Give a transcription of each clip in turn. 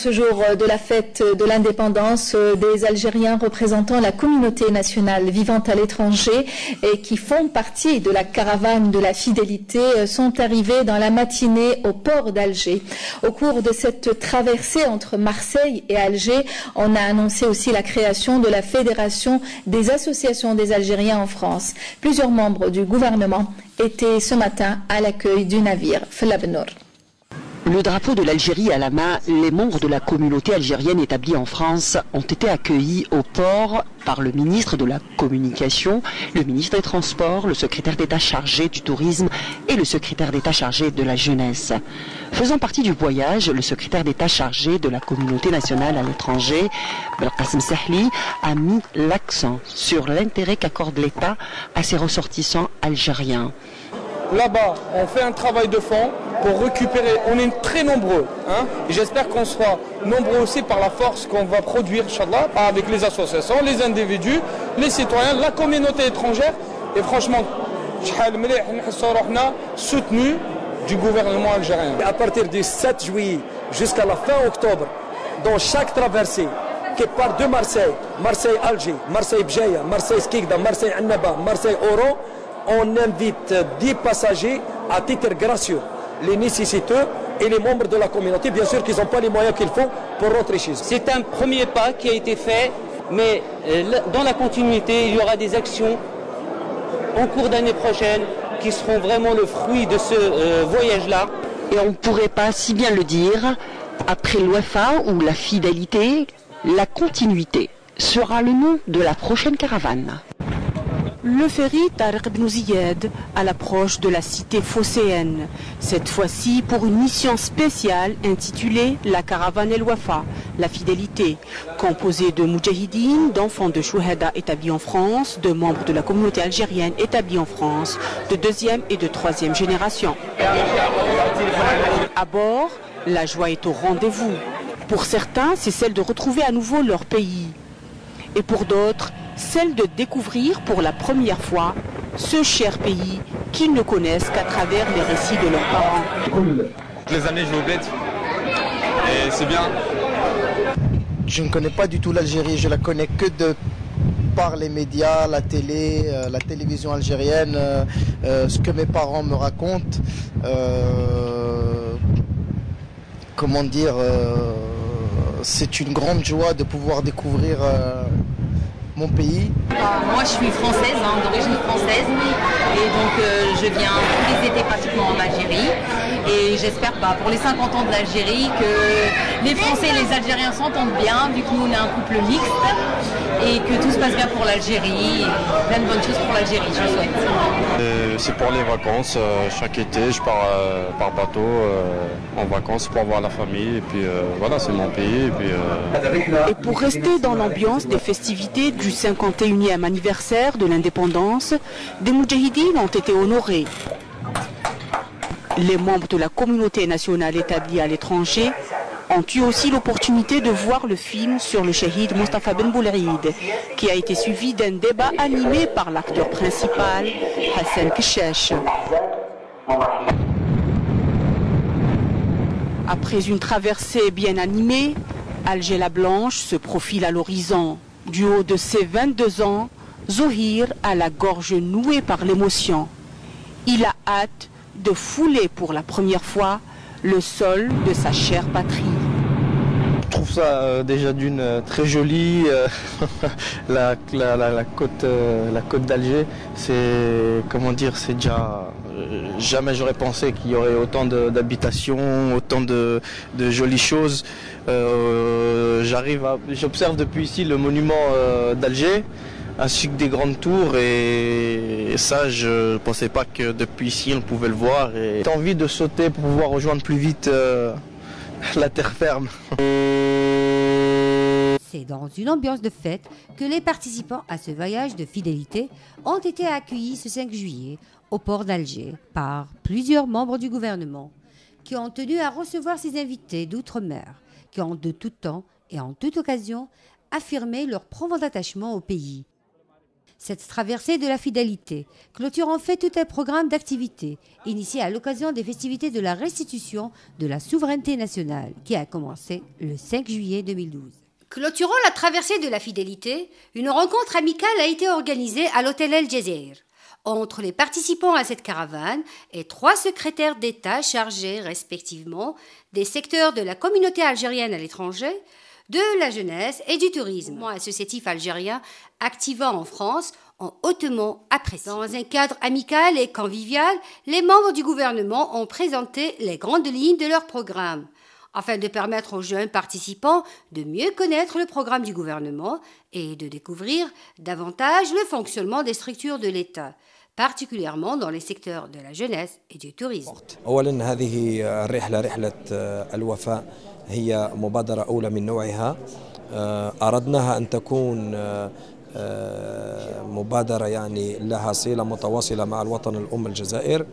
ce jour de la fête de l'indépendance, des Algériens représentant la communauté nationale vivant à l'étranger et qui font partie de la caravane de la fidélité sont arrivés dans la matinée au port d'Alger. Au cours de cette traversée entre Marseille et Alger, on a annoncé aussi la création de la Fédération des associations des Algériens en France. Plusieurs membres du gouvernement étaient ce matin à l'accueil du navire Flabnour. Le drapeau de l'Algérie à la main, les membres de la communauté algérienne établie en France ont été accueillis au port par le ministre de la Communication, le ministre des Transports, le secrétaire d'État chargé du tourisme et le secrétaire d'État chargé de la jeunesse. Faisant partie du voyage, le secrétaire d'État chargé de la communauté nationale à l'étranger, Belkacem Sahli, a mis l'accent sur l'intérêt qu'accorde l'État à ses ressortissants algériens. Là-bas, on fait un travail de fond pour récupérer, on est très nombreux, et j'espère qu'on sera nombreux aussi par la force qu'on va produire, Inch'Allah, avec les associations, les individus, les citoyens, la communauté étrangère, et franchement, soutenu du gouvernement algérien. À partir du 7 juillet jusqu'à la fin octobre, dans chaque traversée qui part de Marseille, Marseille-Alger, Marseille-Bjeya, Marseille-Skikda, Marseille-Annaba, Marseille-Oran, on invite 10 passagers à titre gracieux, les nécessiteux et les membres de la communauté, bien sûr qu'ils n'ont pas les moyens qu'il faut pour rentrer chez eux. C'est un premier pas qui a été fait, mais dans la continuité, il y aura des actions en cours d'année prochaine qui seront vraiment le fruit de ce voyage-là. Et on ne pourrait pas si bien le dire, après l'Ouafa ou la fidélité, la continuité sera le nom de la prochaine caravane. Le ferry Tariq Ibn Ziyad à l'approche de la cité phocéenne. Cette fois-ci pour une mission spéciale intitulée La caravane El Wafa, la fidélité, composée de moudjahidines, d'enfants de chouhada établis en France, de membres de la communauté algérienne établis en France, de deuxième et de troisième génération. À bord, la joie est au rendez-vous. Pour certains, c'est celle de retrouver à nouveau leur pays. Et pour d'autres, celle de découvrir pour la première fois ce cher pays qu'ils ne connaissent qu'à travers les récits de leurs parents. Les années, je vais au bled et c'est bien. Je ne connais pas du tout l'Algérie, je la connais que par les médias, la télé, la télévision algérienne, ce que mes parents me racontent. Comment dire, c'est une grande joie de pouvoir découvrir mon pays. Moi je suis française, d'origine française, et donc je viens tous les étés pratiquement en Algérie, et j'espère pour les 50 ans de l'Algérie que les Français et les Algériens s'entendent bien, vu que nous on est un couple mixte, et que tout se passe bien pour l'Algérie, et plein de bonnes choses pour l'Algérie, je souhaite. C'est pour les vacances, chaque été je pars par bateau en vacances pour voir la famille, et puis voilà, c'est mon pays. Et pour rester dans l'ambiance des festivités du 51e anniversaire de l'indépendance, des moudjahidines ont été honorés. Les membres de la communauté nationale établie à l'étranger ont eu aussi l'opportunité de voir le film sur le shahid Mustafa Ben Boulaïd, qui a été suivi d'un débat animé par l'acteur principal, Hassan Keshesh. Après une traversée bien animée, Alger la Blanche se profile à l'horizon. Du haut de ses 22 ans, Zohir a la gorge nouée par l'émotion. Il a hâte de fouler pour la première fois le sol de sa chère patrie. Je trouve ça déjà d'une très jolie, la côte d'Alger, c'est, comment dire, c'est déjà, jamais j'aurais pensé qu'il y aurait autant d'habitations, autant de jolies choses. J'observe depuis ici le monument d'Alger, ainsi que des grandes tours, et ça je ne pensais pas que depuis ici on pouvait le voir, et j'ai envie de sauter pour pouvoir rejoindre plus vite la terre ferme. C'est dans une ambiance de fête que les participants à ce voyage de fidélité ont été accueillis ce 5 juillet au port d'Alger par plusieurs membres du gouvernement qui ont tenu à recevoir ces invités d'outre-mer qui ont de tout temps et en toute occasion affirmé leur profond attachement au pays. Cette traversée de la fidélité clôture en fait tout un programme d'activités initié à l'occasion des festivités de la restitution de la souveraineté nationale qui a commencé le 5 juillet 2012. Clôturant la traversée de la fidélité, une rencontre amicale a été organisée à l'hôtel El Jazeer entre les participants à cette caravane et 3 secrétaires d'État chargés respectivement des secteurs de la communauté algérienne à l'étranger, de la jeunesse et du tourisme. Le mouvement associatif algérien activant en France ont hautement apprécié. Dans un cadre amical et convivial, les membres du gouvernement ont présenté les grandes lignes de leur programme, afin de permettre aux jeunes participants de mieux connaître le programme du gouvernement et de découvrir davantage le fonctionnement des structures de l'État, particulièrement dans les secteurs de la jeunesse et du tourisme. هي مبادرة أولى من نوعها أردناها أن تكون مبادرة يعني لها صلة متواصلة مع الوطن الأم الجزائر.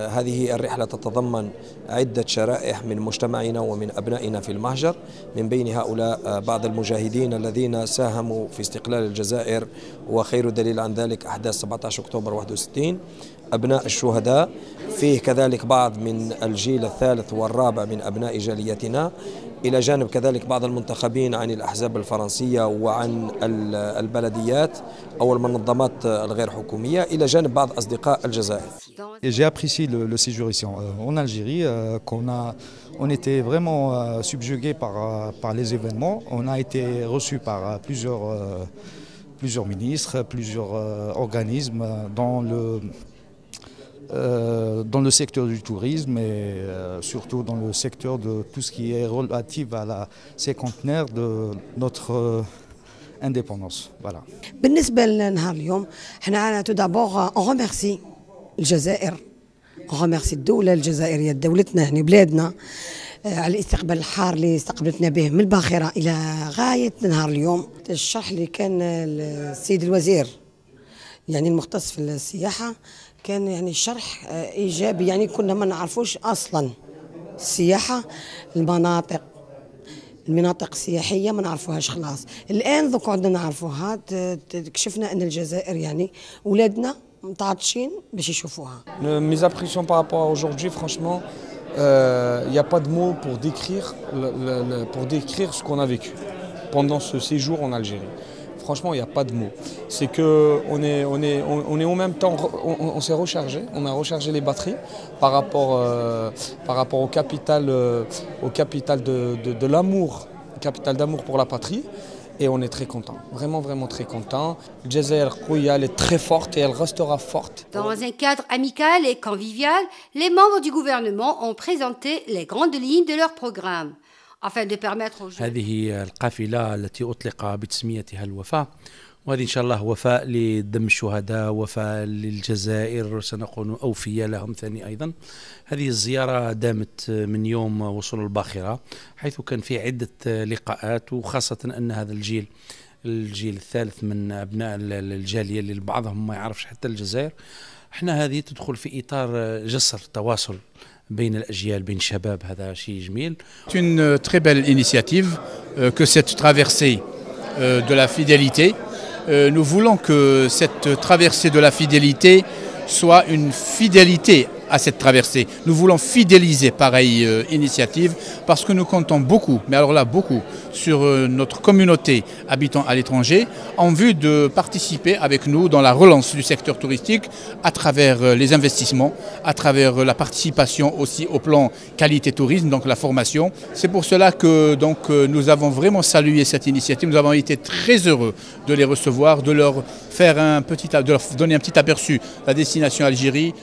هذه الرحلة تتضمن عدة شرائح من مجتمعنا ومن أبنائنا في المهجر، من بين هؤلاء بعض المجاهدين الذين ساهموا في استقلال الجزائر، وخير دليل عن ذلك أحداث 17 أكتوبر 61. أبناء الشهداء فيه كذلك بعض من الجيل الثالث والرابع من أبناء جاليتنا، إلى جانب كذلك بعض المنتخبين عن الأحزاب الفرنسية وعن البلديات أو المنظمات الغير حكومية، إلى جانب بعض أصدقاء الجزائر. J'ai apprécié le séjour ici en Algérie, on était vraiment subjugués par les événements. On a été reçus par plusieurs ministres, plusieurs organismes dans le secteur du tourisme et surtout dans le secteur de tout ce qui est relatif à la cinquantenaire de notre indépendance. Voilà. بالنسبة لنهار اليوم احنا tout d'abord on remercie الجزائر، on remercie الدولة الجزائرية دولتنا يعني بلادنا على الاستقبال الحار اللي استقبلتنا به من الباخرة إلى غاية نهار اليوم. الشرح اللي كان السيد الوزير يعني المختص في السياحة كان يعني شرح إيجابي، يعني كنا ما نعرفوش أصلا السياحة، المناطق السياحية ما نعرفوهاش خلاص. الآن ذوك عندنا نعرفوها، كشفنا أن الجزائر يعني أولادنا متعطشين باش يشوفوها. Mes impressions par rapport à aujourd'hui, franchement, il n'y a pas de mots pour décrire ce qu'on a vécu pendant ce séjour en Algérie. Franchement, il n'y a pas de mots. C'est qu'on est au même temps, on s'est rechargé, on a rechargé les batteries par rapport au capital de l'amour, capital d'amour pour la patrie. Et on est très content, vraiment très content. Le Jazair, elle est très forte et elle restera forte. Dans un cadre amical et convivial, les membres du gouvernement ont présenté les grandes lignes de leur programme, afin de permettre aux jeunes. هذه القافلة التي أطلق بتسميتها الوفاء، وهذه إن شاء الله وفاء لدم الشهداء، وفاء للجزائر، سنكون أوفياء لهم ثاني أيضا. هذه الزيارة دامت من يوم وصول الباخرة، حيث كان في عدة لقاءات، وخاصة أن هذا الجيل الثالث من أبناء الجالية اللي بعضهم ما يعرفش حتى الجزائر، احنا هذه تدخل في إطار جسر تواصل بين الأجيال، بين الشباب، هذا شيء جميل. C'est une très belle initiative que cette traversée de la fidélité. Nous voulons que cette traversée de la fidélité soit une fidélité à cette traversée. Nous voulons fidéliser pareille initiative parce que nous comptons beaucoup, mais alors là beaucoup, sur notre communauté habitant à l'étranger en vue de participer avec nous dans la relance du secteur touristique à travers les investissements, à travers la participation aussi au plan qualité tourisme, donc la formation. C'est pour cela que donc, nous avons vraiment salué cette initiative. Nous avons été très heureux de les recevoir, de leur donner un petit aperçu de la destination Algérie.